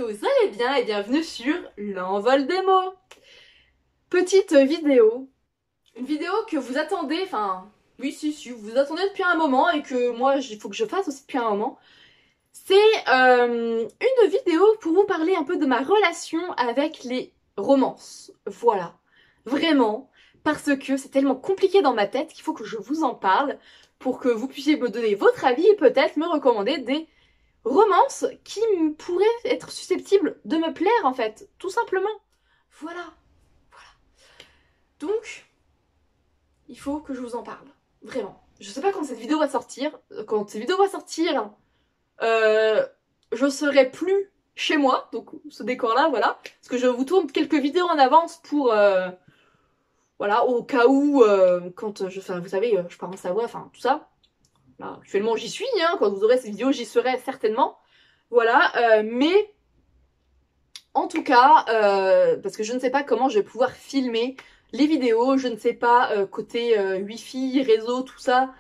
que vous allez bien et bienvenue sur l'envol des mots. Petite vidéo, une vidéo que vous attendez, enfin oui si, vous attendez depuis un moment et que moi il faut que je fasse aussi depuis un moment. C'est une vidéo pour vous parler un peu de ma relation avec les romances. Voilà, vraiment, parce que c'est tellement compliqué dans ma tête qu'il faut que je vous en parle pour que vous puissiez me donner votre avis et peut-être me recommander des romance qui pourrait être susceptible de me plaire en fait, tout simplement. Voilà, voilà. Donc, il faut que je vous en parle, vraiment. Je sais pas quand cette vidéo va sortir. Quand cette vidéo va sortir, je serai plus chez moi, donc ce décor-là, voilà. Parce que je vous tourne quelques vidéos en avance pour, voilà, au cas où, quand enfin, vous savez, je pars en Savoie, enfin, tout ça. Là, actuellement, j'y suis, hein. Quand vous aurez cette vidéo, j'y serai certainement. Voilà, mais en tout cas, parce que je ne sais pas comment je vais pouvoir filmer les vidéos, je ne sais pas côté wifi, réseau, tout ça,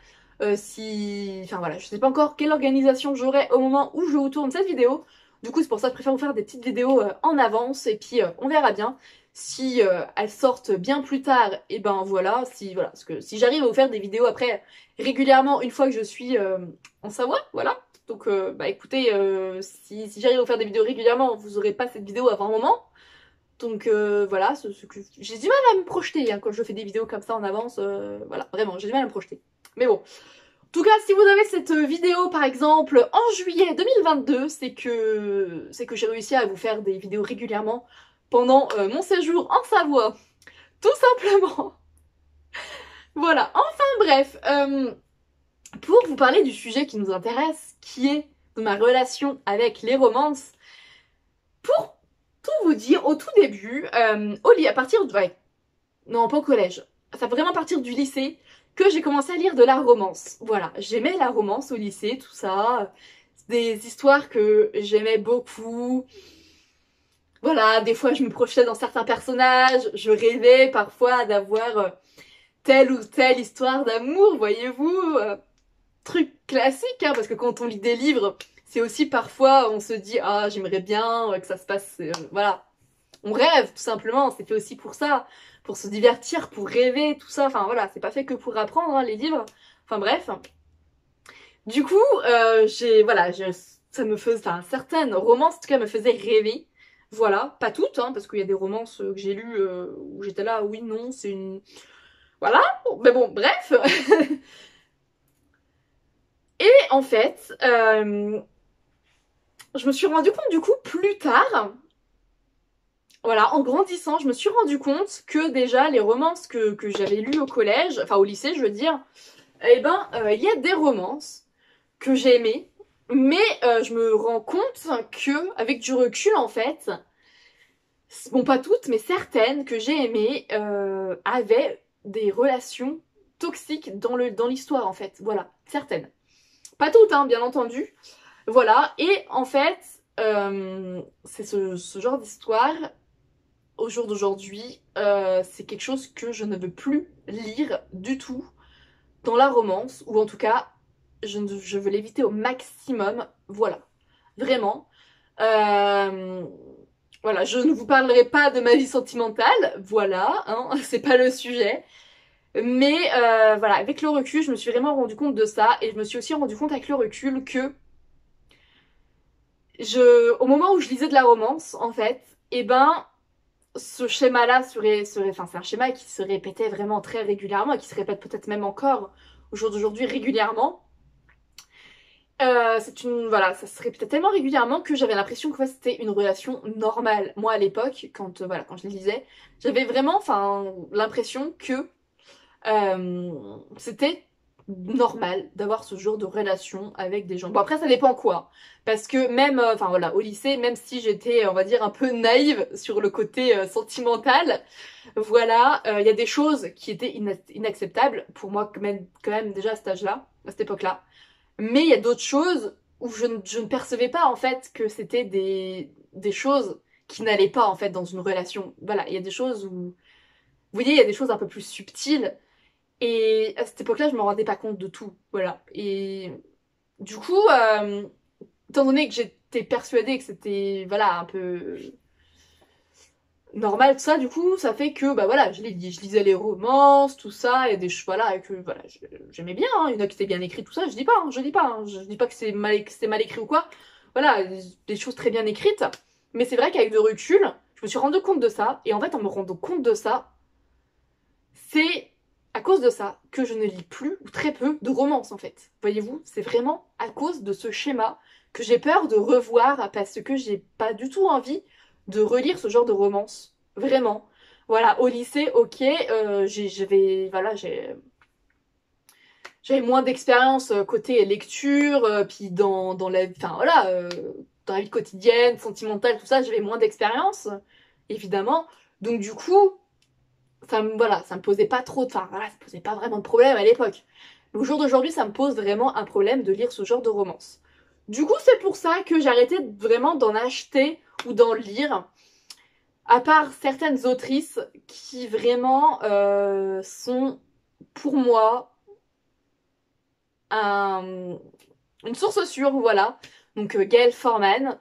si... Enfin voilà, je ne sais pas encore quelle organisation j'aurai au moment où je vous tourne cette vidéo. Du coup, c'est pour ça que je préfère vous faire des petites vidéos en avance et puis on verra bien. Si elles sortent bien plus tard, et ben voilà, parce que si j'arrive à vous faire des vidéos après régulièrement une fois que je suis en Savoie, voilà. Donc bah écoutez, si j'arrive à vous faire des vidéos régulièrement, vous aurez pas cette vidéo avant un moment. Donc voilà, j'ai du mal à me projeter hein, quand je fais des vidéos comme ça en avance. Voilà, vraiment, j'ai du mal à me projeter. Mais bon. En tout cas, si vous avez cette vidéo par exemple en juillet 2022, c'est que j'ai réussi à vous faire des vidéos régulièrement pendant mon séjour en Savoie. Tout simplement. Voilà, enfin bref. Pour vous parler du sujet qui nous intéresse, qui est de ma relation avec les romances, pour tout vous dire, au tout début, à partir de... Ouais, non, pas au collège. Ça vraiment à partir du lycée que j'ai commencé à lire de la romance. Voilà, j'aimais la romance au lycée, tout ça. Des histoires que j'aimais beaucoup. Voilà, des fois je me projetais dans certains personnages, je rêvais parfois d'avoir telle ou telle histoire d'amour, voyez-vous. Truc classique, hein, parce que quand on lit des livres, c'est aussi parfois on se dit ah j'aimerais bien que ça se passe, voilà, on rêve tout simplement, c'est fait aussi pour ça, pour se divertir, pour rêver, tout ça, enfin voilà, c'est pas fait que pour apprendre hein, les livres, enfin bref. Du coup, ça me faisait, enfin certaines romances en tout cas me faisaient rêver, voilà, pas toutes, hein, parce qu'il y a des romances que j'ai lues où j'étais là, oui, non, c'est une... Voilà, mais bon, bref. Et en fait, je me suis rendu compte du coup plus tard, voilà, en grandissant, je me suis rendu compte que déjà les romances que j'avais lues au collège, enfin au lycée je veux dire, eh ben il y a des romances que j'ai aimées, mais je me rends compte que avec du recul en fait, bon pas toutes mais certaines que j'ai aimées avaient des relations toxiques dans l'histoire en fait, voilà, certaines. Pas toutes hein, bien entendu. Voilà, et en fait, c'est ce genre d'histoire, au jour d'aujourd'hui, c'est quelque chose que je ne veux plus lire du tout dans la romance, ou en tout cas, je veux l'éviter au maximum, voilà, vraiment. Euh, voilà, je ne vous parlerai pas de ma vie sentimentale, voilà, hein, c'est pas le sujet. Mais voilà, avec le recul, je me suis vraiment rendu compte de ça, et je me suis aussi rendu compte avec le recul que au moment où je lisais de la romance, en fait, eh ben, ce schéma-là enfin, c'est un schéma qui se répétait vraiment très régulièrement et qui se répète peut-être même encore au jour d'aujourd'hui régulièrement. Voilà, ça se répétait tellement régulièrement que j'avais l'impression que c'était une relation normale. Moi, à l'époque, voilà, quand je les lisais, j'avais vraiment, enfin, l'impression que c'était normal d'avoir ce genre de relation avec des gens. Bon après ça dépend quoi, parce que même, enfin voilà, au lycée, même si j'étais, on va dire, un peu naïve sur le côté sentimental, voilà, il y a des choses qui étaient inacceptables pour moi quand même déjà à cet âge-là, à cette époque-là. Mais il y a d'autres choses où je ne percevais pas en fait que c'était des choses qui n'allaient pas en fait dans une relation. Voilà, il y a des choses où, vous voyez, il y a des choses un peu plus subtiles et à cette époque-là, je me rendais pas compte de tout, voilà. Et du coup, étant donné que j'étais persuadée que c'était, voilà, un peu normal, tout ça, du coup, ça fait que, bah voilà, je lisais les romances, tout ça, et voilà, et que, voilà, j'aimais bien, hein, il y en a qui étaient bien écrits, tout ça, je dis pas, je dis pas que c'est mal écrit ou quoi, voilà, des choses très bien écrites, mais c'est vrai qu'avec le recul, je me suis rendu compte de ça, et en fait, en me rendant compte de ça, c'est à cause de ça que je ne lis plus ou très peu de romances en fait. Voyez-vous, c'est vraiment à cause de ce schéma que j'ai peur de revoir parce que j'ai pas du tout envie de relire ce genre de romance. Vraiment. Voilà, au lycée, ok, voilà, j'avais moins d'expérience côté lecture, puis dans la, enfin voilà, dans la vie quotidienne, sentimentale, tout ça, j'avais moins d'expérience, évidemment. Donc du coup, voilà, ça me posait pas trop enfin, voilà, ça me posait pas vraiment de problème à l'époque. Mais au jour d'aujourd'hui, ça me pose vraiment un problème de lire ce genre de romance. Du coup, c'est pour ça que j'ai arrêté vraiment d'en acheter ou d'en lire, à part certaines autrices qui vraiment sont, pour moi, un- une source sûre, voilà. Donc, Gail Forman.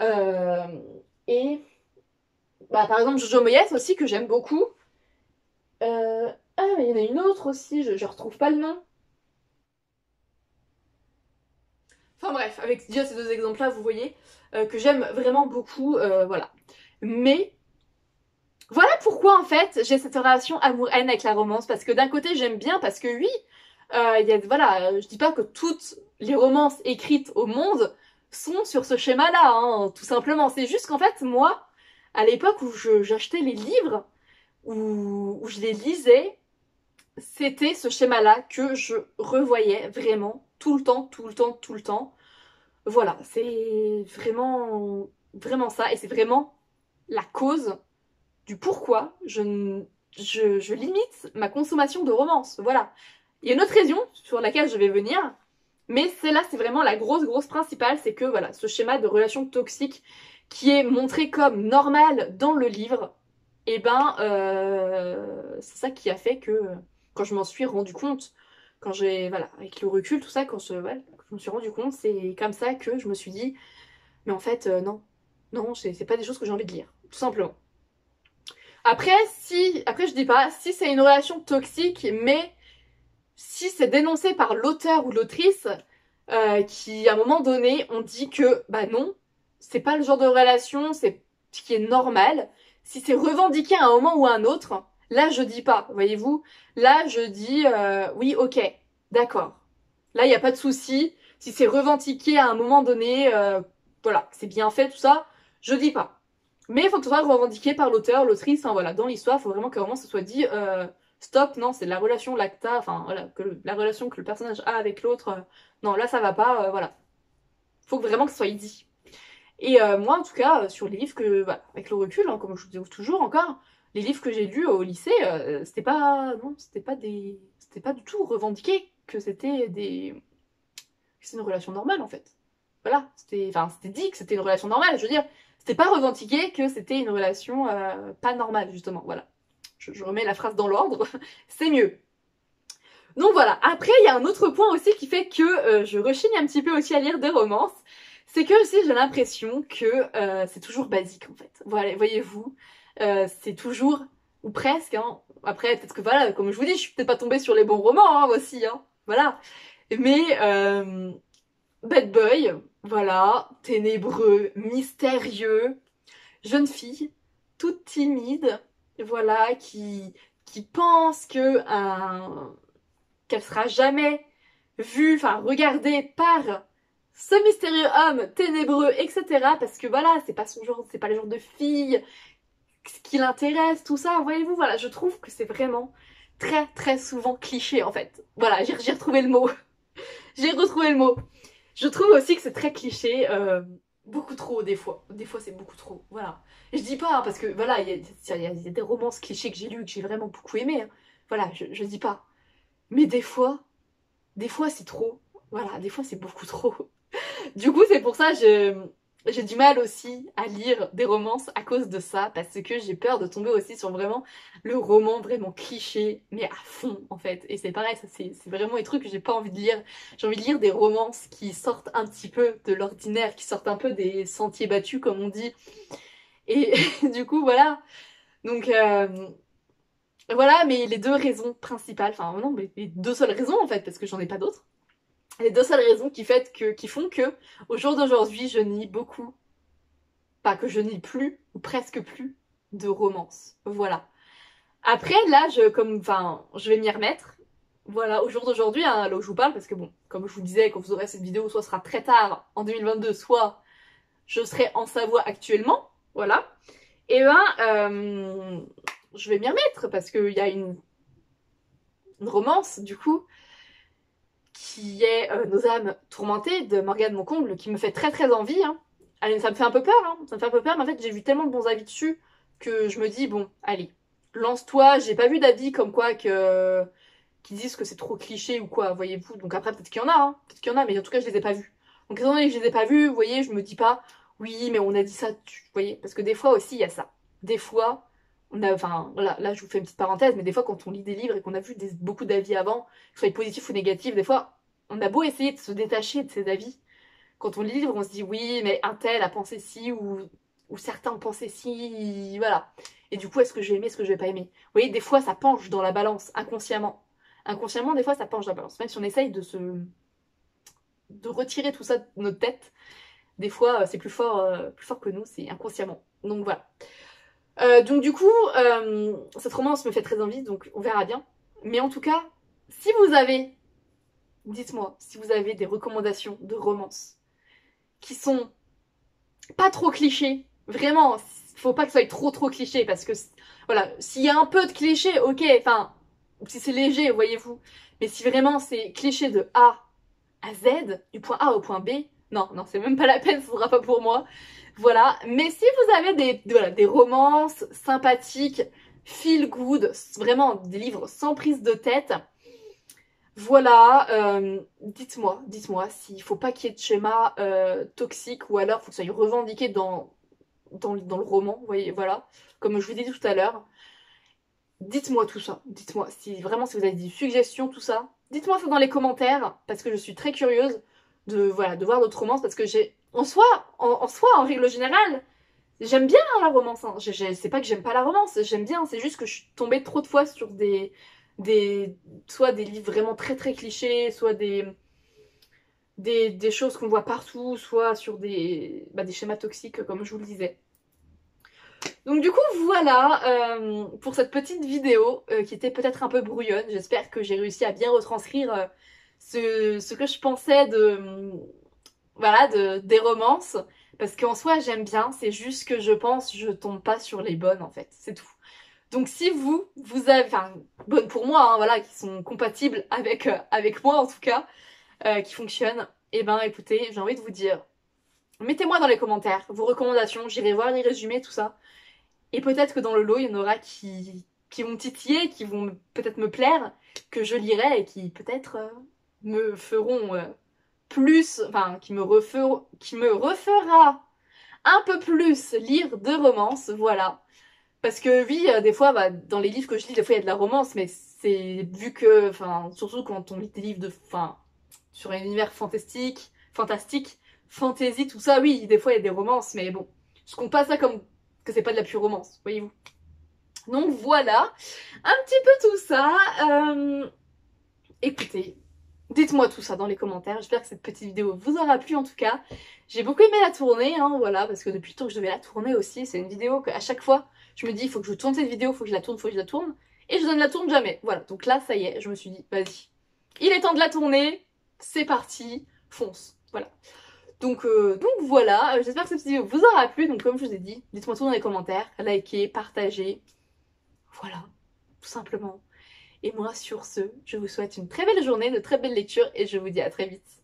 Euh, et, bah, par exemple, Jojo Moyes aussi, que j'aime beaucoup. Ah, mais il y en a une autre aussi, je retrouve pas le nom. Enfin bref, avec déjà ces deux exemples-là, vous voyez que j'aime vraiment beaucoup, voilà. Mais voilà pourquoi en fait j'ai cette relation amour-haine avec la romance, parce que d'un côté j'aime bien, parce que oui, voilà, je dis pas que toutes les romances écrites au monde sont sur ce schéma-là, hein, tout simplement. C'est juste qu'en fait, moi, à l'époque où j'achetais les livres, où je les lisais, c'était ce schéma-là que je revoyais vraiment tout le temps, tout le temps, tout le temps. Voilà, c'est vraiment ça, et c'est vraiment la cause du pourquoi je limite ma consommation de romance. Voilà. Il y a une autre raison sur laquelle je vais venir, mais celle-là, c'est vraiment la grosse principale, c'est que voilà, ce schéma de relation toxique qui est montré comme normal dans le livre, et ben, c'est ça qui a fait que quand je m'en suis rendu compte, quand j'ai, voilà, avec le recul, tout ça, ouais, quand je me suis rendu compte, c'est comme ça que je me suis dit, mais en fait, non, non, c'est pas des choses que j'ai envie de lire, tout simplement. Après je dis pas, si c'est une relation toxique, mais si c'est dénoncé par l'auteur ou l'autrice, qui à un moment donné ont dit que bah non, c'est pas le genre de relation, c'est ce qui est normal. Si c'est revendiqué à un moment ou à un autre, là je dis pas, voyez-vous. Là je dis oui, ok, d'accord. Là il n'y a pas de souci. Si c'est revendiqué à un moment donné, voilà, c'est bien fait tout ça, je dis pas. Mais il faut que ce soit revendiqué par l'auteur, l'autrice, enfin voilà, dans l'histoire, il faut vraiment que vraiment ce soit dit stop, non, c'est la relation lacta, enfin voilà, la relation que le personnage a avec l'autre, non, là ça va pas, voilà. Faut vraiment que ce soit dit. Et moi, en tout cas, sur les livres que, voilà, avec le recul, hein, comme je vous dis toujours encore, les livres que j'ai lus au lycée, c'était pas, non, c'était pas du tout revendiqué que c'est une relation normale en fait. Voilà, c'était dit que c'était une relation normale, je veux dire, c'était pas revendiqué que c'était une relation pas normale, justement, voilà. Je remets la phrase dans l'ordre, c'est mieux. Donc voilà, après il y a un autre point aussi qui fait que je rechigne un petit peu aussi à lire des romances, c'est que aussi j'ai l'impression que c'est toujours basique en fait. Voilà, voyez-vous, c'est toujours, ou presque, hein. Après peut-être que voilà, comme je vous dis, je suis peut-être pas tombée sur les bons romans hein, aussi, hein. Voilà. Mais bad boy, voilà, ténébreux, mystérieux, jeune fille, toute timide, voilà, qui pense que qu'elle sera jamais vue, enfin regardée par ce mystérieux homme ténébreux, etc. Parce que voilà, c'est pas son genre, c'est pas le genre de fille qui l'intéresse, tout ça. Voyez-vous, voilà, je trouve que c'est vraiment très souvent cliché en fait. Voilà, j'ai retrouvé le mot. J'ai retrouvé le mot. Je trouve aussi que c'est très cliché, beaucoup trop des fois. Des fois c'est beaucoup trop, voilà. Et je dis pas, hein, parce que voilà, il y a des romances clichés que j'ai lus, que j'ai vraiment beaucoup aimé. Hein. Voilà, je dis pas. Mais des fois c'est trop. Voilà, des fois c'est beaucoup trop. Du coup c'est pour ça, j'ai du mal aussi à lire des romances à cause de ça, parce que j'ai peur de tomber aussi sur vraiment le roman vraiment cliché, mais à fond en fait. Et c'est pareil, ça c'est vraiment des trucs que j'ai pas envie de lire. J'ai envie de lire des romances qui sortent un petit peu de l'ordinaire, qui sortent un peu des sentiers battus comme on dit. Et du coup voilà. Donc voilà, mais les deux raisons principales, enfin non, mais les deux seules raisons en fait, parce que j'en ai pas d'autres. Les deux seules raisons qui font que, au jour d'aujourd'hui, je lis beaucoup, pas que je lis plus, ou presque plus, de romances. Voilà. Après, là, je vais m'y remettre. Voilà, au jour d'aujourd'hui, hein, là où je vous parle, parce que bon, comme je vous disais, quand vous aurez cette vidéo, soit ce sera très tard, en 2022, soit je serai en Savoie actuellement. Voilà. Et ben, je vais m'y remettre, parce qu'il y a une romance, du coup, qui est Nos âmes tourmentées de Morgane Moncomble, qui me fait très très envie. Hein. Allez, ça me fait un peu peur, hein. Ça me fait un peu peur, mais en fait j'ai vu tellement de bons avis dessus que je me dis, bon, allez, lance-toi. J'ai pas vu d'avis comme quoi qui disent que c'est trop cliché ou quoi, voyez-vous. Donc après peut-être qu'il y en a, hein. Peut-être qu'il y en a, mais en tout cas je les ai pas vus. Donc étant donné que je les ai pas vus, vous voyez, je me dis pas, oui, mais on a dit ça, vous voyez, parce que des fois aussi il y a ça. Des fois, enfin, voilà, là je vous fais une petite parenthèse, mais des fois quand on lit des livres et qu'on a vu beaucoup d'avis avant, que ce soit positifs ou négatifs, des fois on a beau essayer de se détacher de ces avis. Quand on lit le livre, on se dit oui, mais un tel a pensé ci ou certains ont pensé ci, voilà. Et du coup, est-ce que je vais aimer, est-ce que je vais pas aimer? Vous voyez, des fois ça penche dans la balance, inconsciemment. Inconsciemment, des fois ça penche dans la balance. Même si on essaye de retirer tout ça de notre tête, des fois c'est plus fort que nous, c'est inconsciemment. Donc voilà. Donc du coup, cette romance me fait très envie, donc on verra bien. Mais en tout cas, si vous avez, dites-moi, si vous avez des recommandations de romances qui sont pas trop clichés, vraiment, faut pas que ça soit trop cliché, parce que, voilà, s'il y a un peu de cliché, ok, enfin, si c'est léger, voyez-vous. Mais si vraiment c'est cliché de A à Z, du point A au point B, non, c'est même pas la peine, ce sera pas pour moi. Voilà, mais si vous avez des romances sympathiques, feel good, vraiment des livres sans prise de tête, voilà, dites-moi s'il faut pas qu'il y ait de schéma toxique ou alors faut que ça soit revendiqué dans le roman, vous voyez, voilà, comme je vous dis tout à l'heure. Dites-moi tout ça, dites-moi si vraiment si vous avez des suggestions, tout ça, dites-moi ça dans les commentaires parce que je suis très curieuse voilà, de voir d'autres romances parce que en règle générale, j'aime bien la romance. Hein. C'est pas que j'aime pas la romance, j'aime bien, c'est juste que je suis tombée trop de fois sur soit des livres vraiment très très clichés, soit des choses qu'on voit partout, soit sur des schémas toxiques comme je vous le disais. Donc du coup voilà pour cette petite vidéo qui était peut-être un peu brouillonne. J'espère que j'ai réussi à bien retranscrire ce que je pensais des romances. Parce qu'en soi j'aime bien, c'est juste que je pense je tombe pas sur les bonnes en fait, c'est tout. Donc si vous avez, enfin bonnes pour moi, hein, voilà, qui sont compatibles avec moi en tout cas, qui fonctionnent, et ben écoutez, j'ai envie de vous dire, mettez-moi dans les commentaires vos recommandations, j'irai voir les résumés, tout ça. Et peut-être que dans le lot, il y en aura qui vont me titiller, qui vont peut-être me plaire, que je lirai et qui peut-être me feront plus, enfin, qui me refera un peu plus lire de romance, voilà. Parce que oui, des fois, dans les livres que je lis, des fois il y a de la romance, mais c'est vu que, enfin, surtout quand on lit des livres sur un univers fantastique, fantasy, tout ça, oui, des fois il y a des romances, mais bon, je compte pas ça comme que c'est pas de la pure romance, voyez-vous. Donc voilà, un petit peu tout ça. Écoutez, dites-moi tout ça dans les commentaires. J'espère que cette petite vidéo vous aura plu en tout cas. J'ai beaucoup aimé la tourner, hein, voilà, parce que depuis le temps que je devais la tourner aussi, c'est une vidéo qu'à chaque fois, je me dis, il faut que je tourne cette vidéo, il faut que je la tourne, il faut que je la tourne. Et je ne la tourne jamais. Voilà, donc là, ça y est, je me suis dit, vas-y, il est temps de la tourner, c'est parti, fonce. Voilà. Donc voilà, j'espère que cette vidéo vous aura plu. Donc comme je vous ai dit, dites-moi tout dans les commentaires, likez, partagez. Voilà, tout simplement. Et moi sur ce, je vous souhaite une très belle journée, de très belles lectures et je vous dis à très vite.